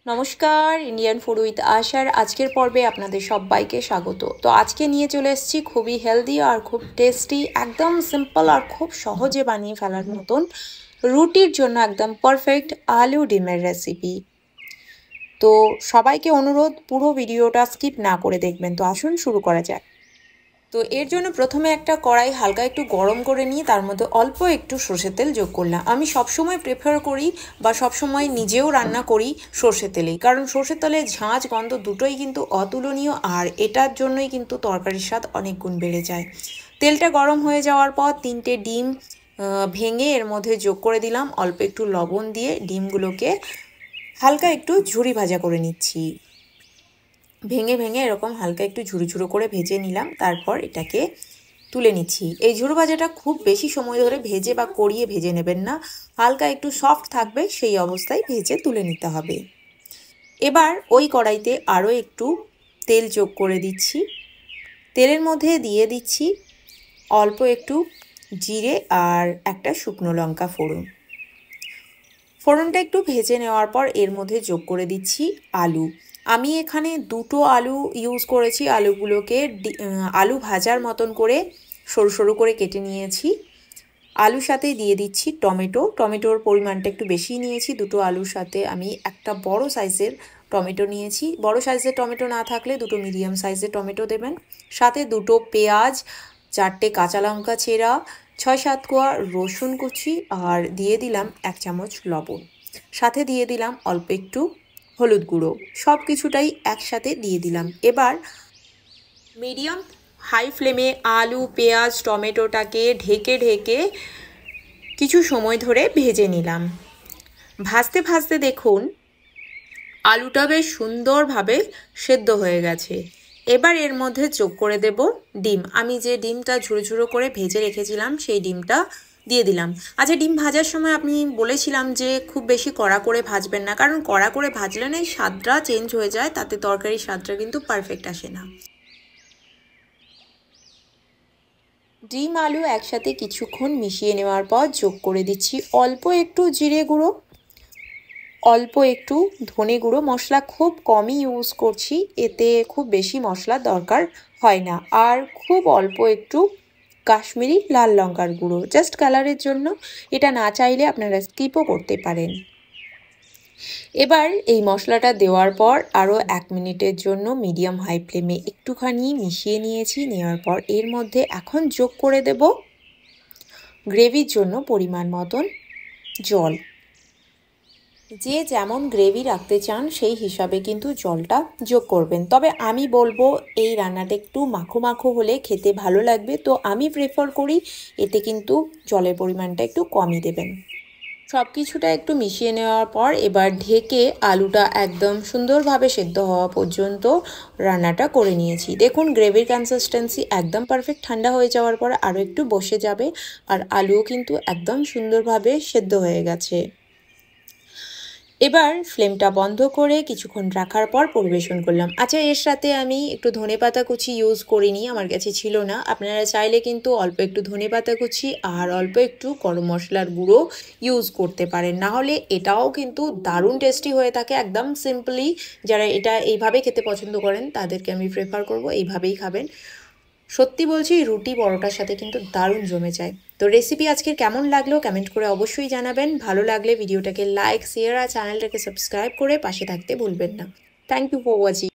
নমস্কার, Indian food with আশার আজকের পর্বে আপনাদের সবাইকে স্বাগত। তো আজকে নিয়ে চলে এসেছি খুবই হেলদি আর খুব টেস্টি, একদম সিম্পল আর খুব সহজে বানিয়ে ফেলার মতন রুটির জন্য একদম পারফেক্ট আলু ডিমের রেসিপি। তো সবাইকে অনুরোধ পুরো ভিডিওটা স্কিপ না করে দেখবেন। তো আসুন শুরু করা যাক। তো এর জন্য প্রথমে একটা কড়াই হালকা একটু গরম করে নিয়ে তার মধ্যে অল্প একটু সর্ষের তেল যোগ করলাম। আমি সবসময় প্রেফার করি বা সবসময় নিজেও রান্না করি সর্ষের তেলেই, কারণ সর্ষের তেলের ঝাঁঝ গন্ধ দুটোই কিন্তু অতুলনীয়, আর এটার জন্যই কিন্তু তরকারির স্বাদ অনেক গুণ বেড়ে যায়। তেলটা গরম হয়ে যাওয়ার পর 3টে ডিম ভেঙে এর মধ্যে যোগ করে দিলাম। অল্প একটু লবণ দিয়ে ডিমগুলোকে হালকা একটু ঝুরি ভাজা করে নিচ্ছি। ভেঙে ভেঙে এরকম হালকা একটু ঝুরো ঝুরো করে ভেজে নিলাম, তারপর এটাকে তুলে নিচ্ছি। এই ঝুরো ভাজাটা খুব বেশি সময় ধরে ভেজে বা কড়িয়ে ভেজে নেবেন না, হালকা একটু সফট থাকবে সেই অবস্থায় ভেজে তুলে নিতে হবে। এবার ওই কড়াইতে আরও একটু তেল যোগ করে দিচ্ছি। তেলের মধ্যে দিয়ে দিচ্ছি অল্প একটু জিরে আর একটা শুকনো লঙ্কা ফোড়ন। ফোড়নটা একটু ভেজে নেওয়ার পর এর মধ্যে যোগ করে দিচ্ছি আলু। আমি এখানে 2টো আলু ইউজ করেছি। আলুগুলোকে আলু ভাজার মতন করে সরু সরু করে কেটে নিয়েছি। আলুর সাথে দিয়ে দিচ্ছি টমেটো। টমেটোর পরিমাণটা একটু বেশি নিয়েছি। 2টো আলুর সাথে আমি একটা বড় সাইজের টমেটো নিয়েছি। বড় সাইজের টমেটো না থাকলে 2টো মিডিয়াম সাইজের টমেটো দেবেন। সাথে 2টো পেঁয়াজ, 4টে কাঁচা লঙ্কা চেরা, 6-7 কোয়া রসুন কুচি, আর দিয়ে দিলাম 1 চামচ লবণ। সাথে দিয়ে দিলাম অল্প একটু হলুদ গুঁড়ো। সব কিছুটাই একসাথে দিয়ে দিলাম। এবার মিডিয়াম হাই ফ্লেমে আলু, পেঁয়াজ, টমেটোটাকে ঢেকে ঢেকে কিছু সময় ধরে ভেজে নিলাম। ভাজতে ভাজতে দেখুন আলুটা বেশ সুন্দরভাবে সেদ্ধ হয়ে গেছে। এবার এর মধ্যে যোগ করে দেব ডিম। আমি যে ডিমটা ঝুরো ঝুরো করে ভেজে রেখেছিলাম সেই ডিমটা দিয়ে দিলাম। আচ্ছা, ডিম ভাজার সময় আপনি বলেছিলাম যে খুব বেশি কড়া করে ভাজবেন না, কারণ কড়া করে ভাজলে না এই স্বাদটা চেঞ্জ হয়ে যায়, তাতে তরকারির স্বাদটা কিন্তু পারফেক্ট আসে না। ডিম আলু একসাথে কিছুক্ষণ মিশিয়ে নেওয়ার পর যোগ করে দিচ্ছি অল্প একটু জিরে গুঁড়ো, অল্প একটু ধনে গুঁড়ো। মশলা খুব কমই ইউজ করছি, এতে খুব বেশি মশলার দরকার হয় না। আর খুব অল্প একটু কাশ্মীরি লাল লঙ্কার গুঁড়ো, জাস্ট কালারের জন্য। এটা না চাইলে আপনারা স্কিপও করতে পারেন। এবার এই মশলাটা দেওয়ার পর আরও 1 মিনিটের জন্য মিডিয়াম হাই ফ্লেমে একটুখানি মিশিয়ে নিয়েছি। নেওয়ার পর এর মধ্যে এখন যোগ করে দেব গ্রেভির জন্য পরিমাণ মতন জল। যে যেমন গ্রেভি রাখতে চান সেই হিসাবে কিন্তু জলটা যোগ করবেন। তবে আমি বলবো এই রান্নাটা একটু মাখো মাখো হলে খেতে ভালো লাগবে, তো আমি প্রেফার করি এতে কিন্তু জলের পরিমাণটা একটু কমই দেবেন। সব কিছুটা একটু মিশিয়ে নেওয়ার পর এবার ঢেকে আলুটা একদম সুন্দরভাবে সেদ্ধ হওয়া পর্যন্ত রান্নাটা করে নিয়েছি। দেখুন গ্রেভির কনসিস্টেন্সি একদম পারফেক্ট। ঠান্ডা হয়ে যাওয়ার পর আরও একটু বসে যাবে, আর আলুও কিন্তু একদম সুন্দরভাবে সেদ্ধ হয়ে গেছে। এবার ফ্লেমটা বন্ধ করে কিছুক্ষণ রাখার পর পরিবেশন করলাম। আচ্ছা, এর সাথে আমি একটু ধনেপাতা কুচি ইউজ করিনি, আমার কাছে ছিল না। আপনারা চাইলে কিন্তু অল্প একটু ধনেপাতা কুচি আর অল্প একটু গরম মশলার গুঁড়ো ইউজ করতে পারেন, না হলে এটাও কিন্তু দারুণ টেস্টি হয়ে থাকে। একদম সিম্পলি যারা এটা এইভাবে খেতে পছন্দ করেন তাদেরকে আমি প্রেফার করব এইভাবেই খাবেন। সত্যি বলছি রুটি পরোটার সাথে কিন্তু দারুণ জমে যায়। তো রেসিপি আজকের কেমন লাগলো কমেন্ট করে অবশ্যই জানাবেন। ভালো লাগলে ভিডিওটাকে লাইক, শেয়ার আর চ্যানেলটাকে সাবস্ক্রাইব করে পাশে থাকতে ভুলবেন না। Thank you for watching.